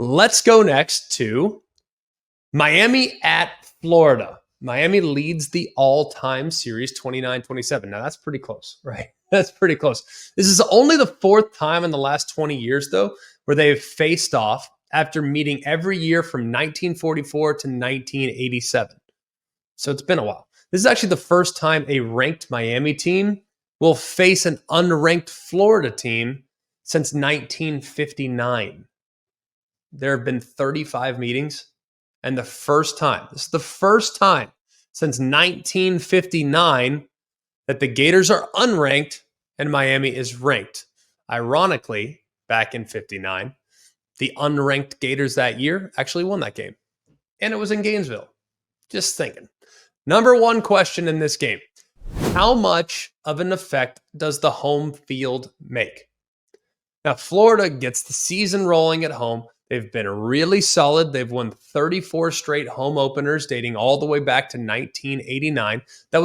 Let's go next to Miami at Florida. Miami leads the all-time series 29-27. Now, that's pretty close, right? That's pretty close. This is only the fourth time in the last 20 years, though, where they've faced off after meeting every year from 1944 to 1987. So it's been a while. This is actually the first time a ranked Miami team will face an unranked Florida team since 1959. There have been 35 meetings. And this is the first time since 1959 that the Gators are unranked and Miami is ranked. Ironically, back in 59, the unranked Gators that year actually won that game. And it was in Gainesville. Just thinking. Number one question in this game. How much of an effect does the home field make? Now, Florida gets the season rolling at home. They've been really solid. They've won 34 straight home openers dating all the way back to 1989. That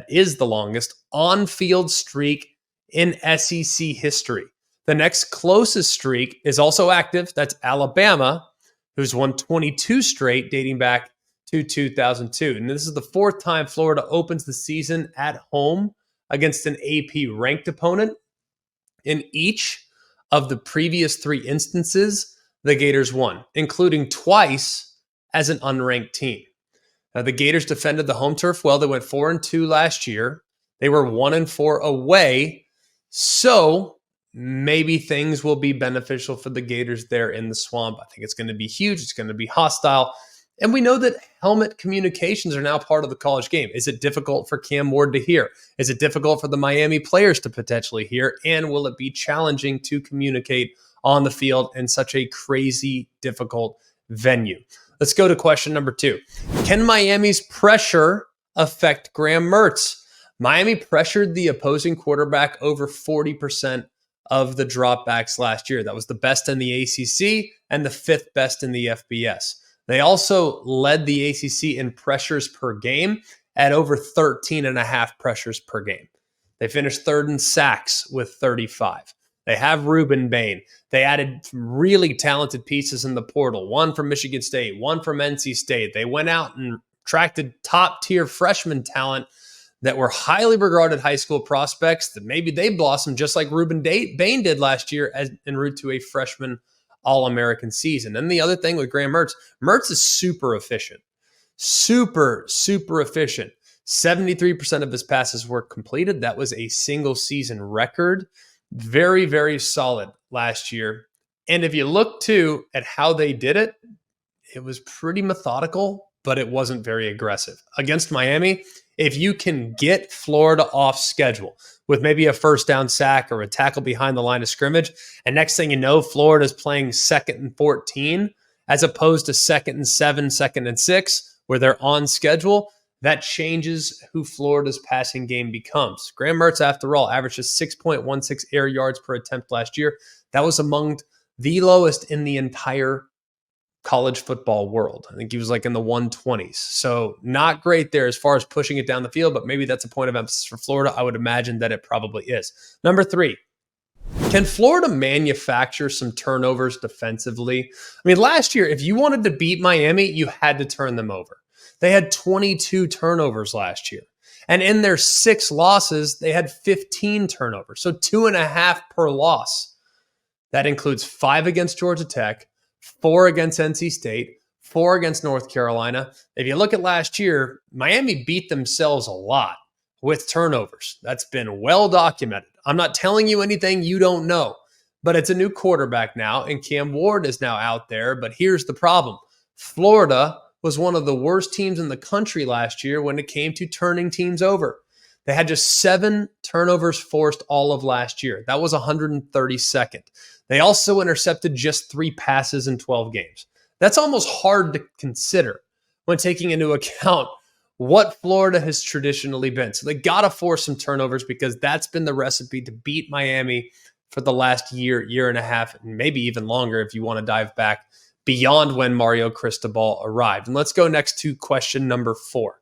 is the longest on-field streak in SEC history. The next closest streak is also active. That's Alabama, who's won 22 straight dating back to 2002. And this is the fourth time Florida opens the season at home against an AP ranked opponent. In each of the previous three instances, the Gators won, including twice as an unranked team. Now, the Gators defended the home turf well. They went 4-2 last year. They were 1-4 away. So maybe things will be beneficial for the Gators there in the swamp. I think it's going to be huge. It's going to be hostile. And we know that helmet communications are now part of the college game. Is it difficult for Cam Ward to hear? Is it difficult for the Miami players to potentially hear? And will it be challenging to communicate on the field in such a crazy, difficult venue? Let's go to question number 2. Can Miami's pressure affect Graham Mertz? Miami pressured the opposing quarterback over 40% of the dropbacks last year. That was the best in the ACC and the 5th best in the FBS. They also led the ACC in pressures per game at over 13.5 pressures per game. They finished 3rd in sacks with 35. They have Ruben Bain. They added really talented pieces in the portal, one from Michigan State, one from NC State. They went out and attracted top-tier freshman talent that were highly regarded high school prospects that maybe they blossomed just like Ruben Bain did last year en route to a freshman All-American season. And the other thing with Graham Mertz is super efficient. Super efficient. 73% of his passes were completed. That was a single season record. Very, very solid last year. And if you look too at how they did it, it was pretty methodical, but it wasn't very aggressive. Against Miami, if you can get Florida off schedule with maybe a first down sack or a tackle behind the line of scrimmage, and next thing you know, Florida's playing 2nd and 14 as opposed to 2nd and 7, 2nd and 6, where they're on schedule, that changes who Florida's passing game becomes. Graham Mertz, after all, averaged just 6.16 air yards per attempt last year. That was among the lowest in the entire college football world. I think he was like in the 120s. So not great there as far as pushing it down the field, but maybe that's a point of emphasis for Florida. I would imagine that it probably is. Number 3, can Florida manufacture some turnovers defensively? I mean, last year, if you wanted to beat Miami, you had to turn them over. They had 22 turnovers last year. And in their 6 losses, they had 15 turnovers. So 2.5 per loss. That includes 5 against Georgia Tech, 4 against NC State, 4 against North Carolina. If you look at last year, Miami beat themselves a lot with turnovers. That's been well documented. I'm not telling you anything you don't know, but it's a new quarterback now, and Cam Ward is now out there. But here's the problem. Florida was one of the worst teams in the country last year when it came to turning teams over. They had just 7 turnovers forced all of last year. That was 132nd. They also intercepted just 3 passes in 12 games. That's almost hard to consider when taking into account what Florida has traditionally been. So they got to force some turnovers because that's been the recipe to beat Miami for the last year and a half, and maybe even longer if you want to dive back beyond when Mario Cristobal arrived. And let's go next to question number 4.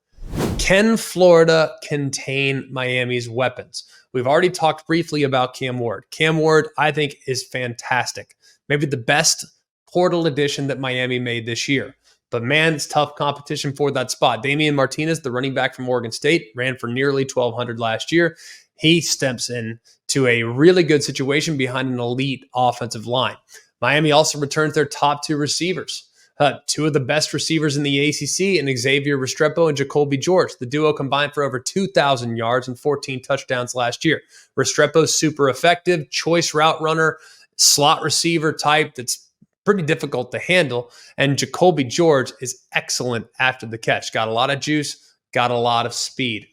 Can Florida contain Miami's weapons? We've already talked briefly about Cam Ward. Cam Ward, I think, is fantastic. maybe the best portal addition that Miami made this year. But man, it's tough competition for that spot. Damian Martinez, the running back from Oregon State, ran for nearly 1,200 last year. He steps in to a really good situation behind an elite offensive line. Miami also returns their top two receivers. Two of the best receivers in the ACC, and Xavier Restrepo and Jacoby George. The duo combined for over 2,000 yards and 14 touchdowns last year. Restrepo's super effective, choice route runner, slot receiver type that's pretty difficult to handle. And Jacoby George is excellent after the catch. Got a lot of juice, got a lot of speed.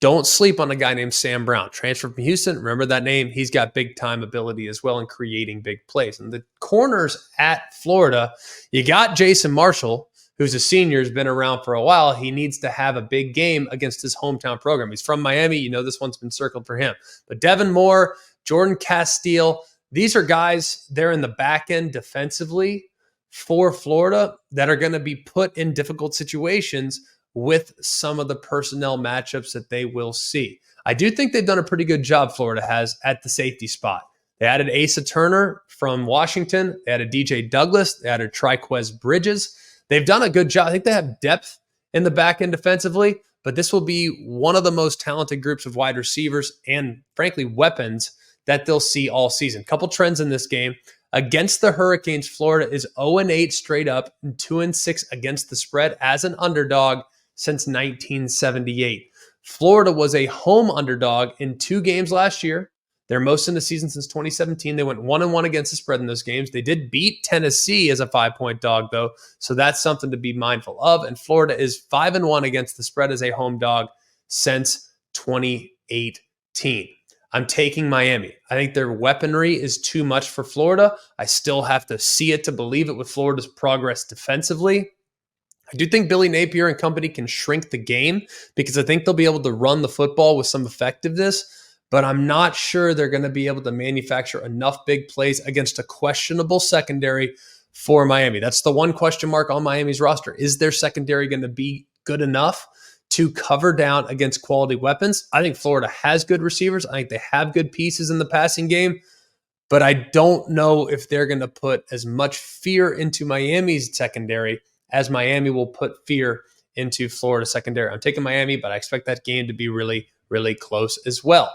Don't sleep on a guy named Sam Brown. Transfer from Houston. Remember that name. He's got big time ability as well in creating big plays. And the corners at Florida, you got Jason Marshall, who's a senior, has been around for a while. He needs to have a big game against his hometown program. He's from Miami. You know this one's been circled for him. But Devin Moore, Jordan Castile, these are guys, they're in the back end defensively for Florida that are going to be put in difficult situations with some of the personnel matchups that they will see. I do think they've done a pretty good job, Florida has, at the safety spot. They added Asa Turner from Washington. They added DJ Douglas. They added Triquez Bridges. They've done a good job. I think they have depth in the back end defensively, but this will be one of the most talented groups of wide receivers and, frankly, weapons that they'll see all season. Couple trends in this game. Against the Hurricanes, Florida is 0-8 straight up and 2-6 against the spread as an underdog since 1978. Florida was a home underdog in 2 games last year. They're most in the season since 2017. They went 1-1 against the spread in those games. They did beat Tennessee as a 5-point dog, though, so that's something to be mindful of. And Florida is 5-1 against the spread as a home dog since 2018. I'm taking Miami. I think their weaponry is too much for Florida. I still have to see it to believe it with Florida's progress defensively. I do think Billy Napier and company can shrink the game because I think they'll be able to run the football with some effectiveness, but I'm not sure they're going to be able to manufacture enough big plays against a questionable secondary for Miami. That's the one question mark on Miami's roster. Is their secondary going to be good enough to cover down against quality weapons? I think Florida has good receivers. I think they have good pieces in the passing game, but I don't know if they're going to put as much fear into Miami's secondary as Miami will put fear into Florida secondary. I'm taking Miami, but I expect that game to be really, really close as well.